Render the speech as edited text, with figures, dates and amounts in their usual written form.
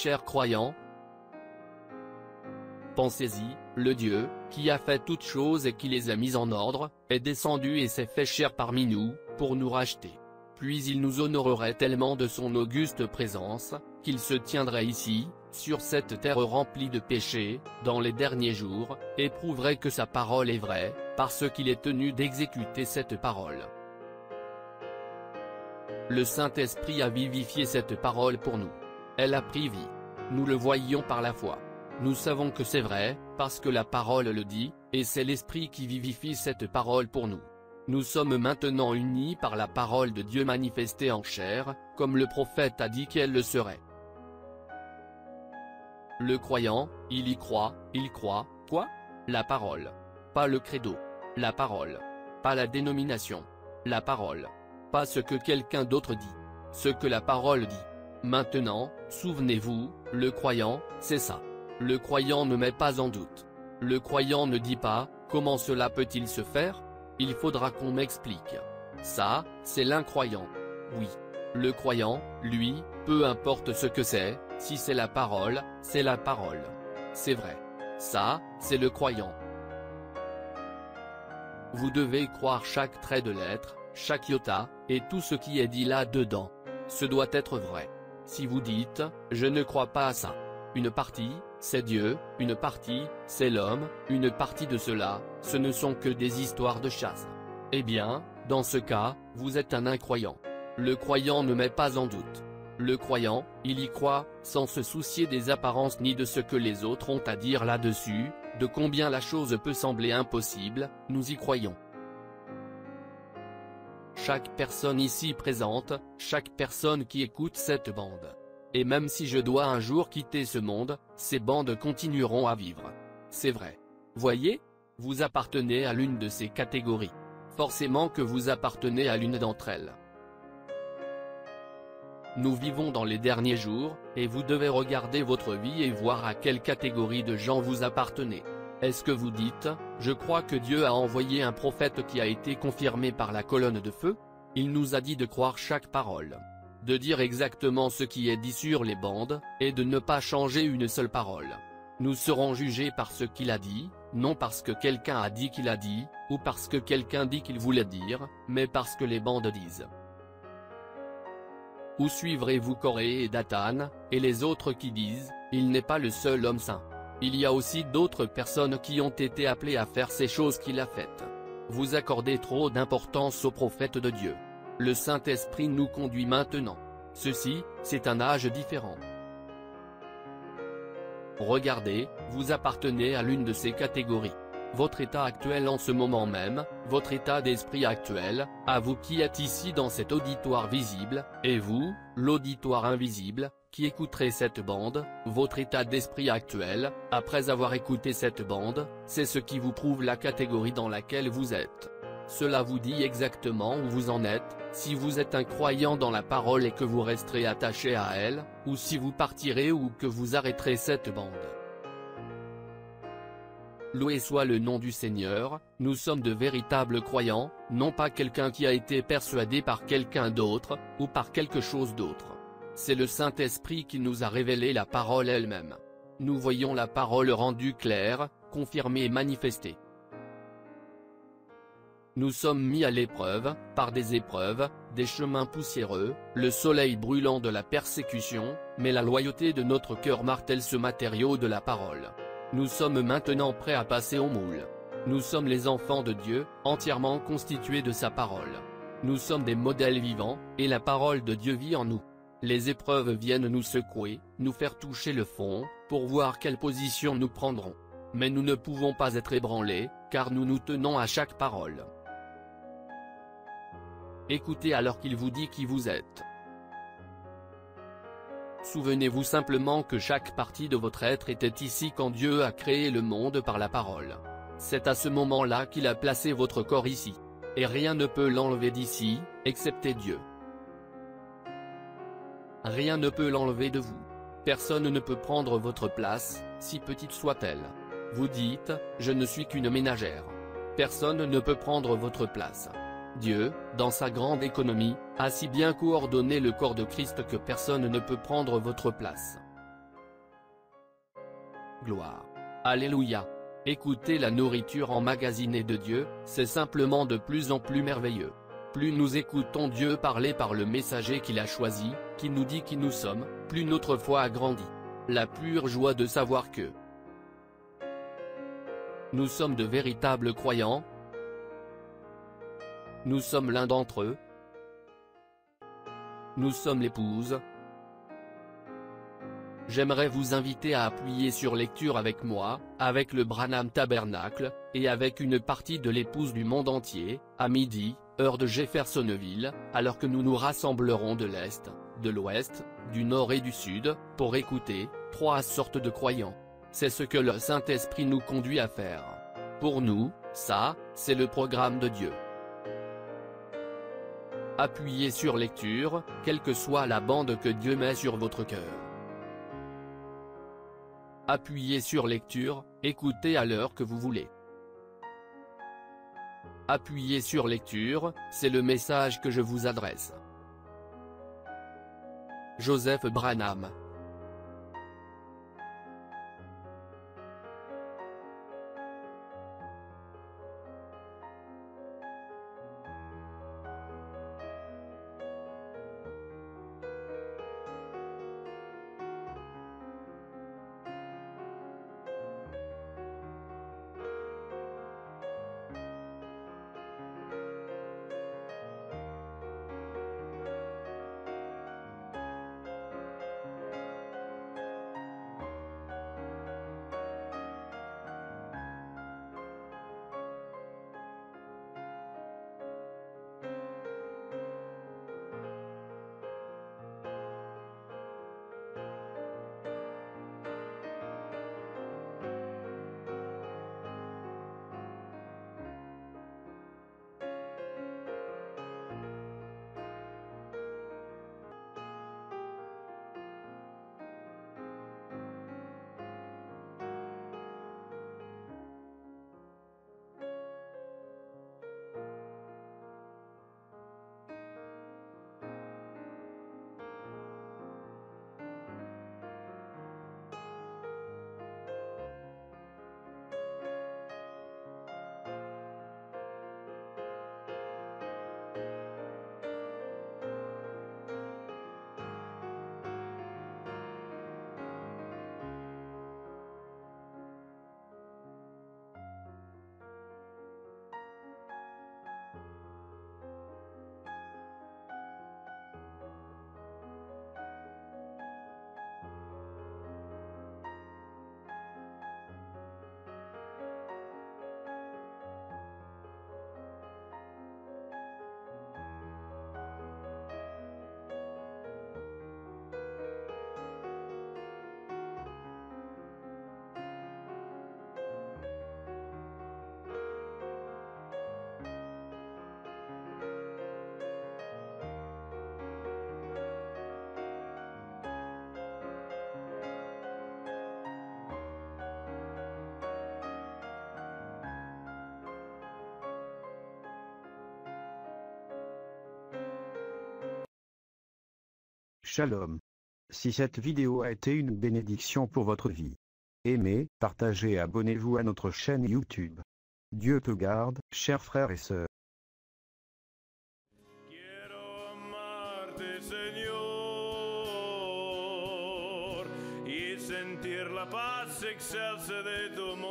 chers croyants. Pensez-y, le Dieu, qui a fait toutes choses et qui les a mises en ordre, est descendu et s'est fait chair parmi nous, pour nous racheter. Puis il nous honorerait tellement de son auguste présence, qu'il se tiendrait ici, sur cette terre remplie de péchés, dans les derniers jours, et prouverait que sa parole est vraie, parce qu'il est tenu d'exécuter cette parole. Le Saint-Esprit a vivifié cette parole pour nous. Elle a pris vie. Nous le voyons par la foi. Nous savons que c'est vrai, parce que la parole le dit, et c'est l'Esprit qui vivifie cette parole pour nous. Nous sommes maintenant unis par la parole de Dieu manifestée en chair, comme le prophète a dit qu'elle le serait. Le croyant, il croit, quoi? La parole. Pas le credo. La parole. Pas la dénomination. La parole. Pas ce que quelqu'un d'autre dit. Ce que la parole dit. Maintenant, souvenez-vous, le croyant, c'est ça. Le croyant ne met pas en doute. Le croyant ne dit pas, comment cela peut-il se faire? Il faudra qu'on m'explique. Ça, c'est l'incroyant. Oui. Le croyant, lui, peu importe ce que c'est, si c'est la parole, c'est la parole. C'est vrai. Ça, c'est le croyant. Vous devez croire chaque trait de l'être, chaque iota, et tout ce qui est dit là-dedans. Ce doit être vrai. Si vous dites, je ne crois pas à ça. Une partie, c'est Dieu, une partie, c'est l'homme, une partie de cela, ce ne sont que des histoires de chasse. Eh bien, dans ce cas, vous êtes un incroyant. Le croyant ne met pas en doute. Le croyant, il y croit, sans se soucier des apparences ni de ce que les autres ont à dire là-dessus, de combien la chose peut sembler impossible, nous y croyons. Chaque personne ici présente, chaque personne qui écoute cette bande. Et même si je dois un jour quitter ce monde, ces bandes continueront à vivre. C'est vrai. Voyez? Vous appartenez à l'une de ces catégories. Forcément que vous appartenez à l'une d'entre elles. Nous vivons dans les derniers jours, et vous devez regarder votre vie et voir à quelle catégorie de gens vous appartenez. Est-ce que vous dites, je crois que Dieu a envoyé un prophète qui a été confirmé par la colonne de feu? Il nous a dit de croire chaque parole. De dire exactement ce qui est dit sur les bandes, et de ne pas changer une seule parole. Nous serons jugés par ce qu'il a dit, non parce que quelqu'un a dit qu'il a dit, ou parce que quelqu'un dit qu'il voulait dire, mais parce que les bandes disent. Ou suivrez-vous Corée et Dathan, et les autres qui disent, il n'est pas le seul homme saint. Il y a aussi d'autres personnes qui ont été appelées à faire ces choses qu'il a faites. Vous accordez trop d'importance aux prophètes de Dieu. Le Saint-Esprit nous conduit maintenant. Ceci, c'est un âge différent. Regardez, vous appartenez à l'une de ces catégories. Votre état actuel en ce moment même, votre état d'esprit actuel, à vous qui êtes ici dans cet auditoire visible, et vous, l'auditoire invisible, qui écouterez cette bande, votre état d'esprit actuel, après avoir écouté cette bande, c'est ce qui vous prouve la catégorie dans laquelle vous êtes. Cela vous dit exactement où vous en êtes, si vous êtes un croyant dans la parole et que vous resterez attaché à elle, ou si vous partirez ou que vous arrêterez cette bande. Loué soit le nom du Seigneur, nous sommes de véritables croyants, non pas quelqu'un qui a été persuadé par quelqu'un d'autre, ou par quelque chose d'autre. C'est le Saint-Esprit qui nous a révélé la parole elle-même. Nous voyons la parole rendue claire, confirmée et manifestée. Nous sommes mis à l'épreuve, par des épreuves, des chemins poussiéreux, le soleil brûlant de la persécution, mais la loyauté de notre cœur martèle ce matériau de la parole. Nous sommes maintenant prêts à passer au moule. Nous sommes les enfants de Dieu, entièrement constitués de sa parole. Nous sommes des modèles vivants, et la parole de Dieu vit en nous. Les épreuves viennent nous secouer, nous faire toucher le fond, pour voir quelle position nous prendrons. Mais nous ne pouvons pas être ébranlés, car nous nous tenons à chaque parole. Écoutez alors qu'il vous dit qui vous êtes. Souvenez-vous simplement que chaque partie de votre être était ici quand Dieu a créé le monde par la parole. C'est à ce moment-là qu'il a placé votre corps ici. Et rien ne peut l'enlever d'ici, excepté Dieu. Rien ne peut l'enlever de vous. Personne ne peut prendre votre place, si petite soit-elle. Vous dites, je ne suis qu'une ménagère. Personne ne peut prendre votre place. Dieu, dans sa grande économie, a si bien coordonné le corps de Christ que personne ne peut prendre votre place. gloire. Alléluia. Écouter la nourriture emmagasinée de Dieu, c'est simplement de plus en plus merveilleux. Plus nous écoutons Dieu parler par le messager qu'il a choisi, qui nous dit qui nous sommes, plus notre foi agrandit. La pure joie de savoir que nous sommes de véritables croyants. Nous sommes l'un d'entre eux. Nous sommes l'épouse. J'aimerais vous inviter à appuyer sur lecture avec moi, avec le Branham Tabernacle, et avec une partie de l'épouse du monde entier, à midi, heure de Jeffersonville, alors que nous nous rassemblerons de l'Est, de l'Ouest, du Nord et du Sud, pour écouter, 3 sortes de croyants. C'est ce que le Saint-Esprit nous conduit à faire. Pour nous, ça, c'est le programme de Dieu. Appuyez sur lecture, quelle que soit la bande que Dieu met sur votre cœur. Appuyez sur lecture, écoutez à l'heure que vous voulez. Appuyez sur lecture, c'est le message que je vous adresse. Joseph Branham. Shalom. Si cette vidéo a été une bénédiction pour votre vie, aimez, partagez et abonnez-vous à notre chaîne YouTube. Dieu te garde, chers frères et sœurs. Quiero amarte, Señor, y sentir la paz excelsa de tu amor.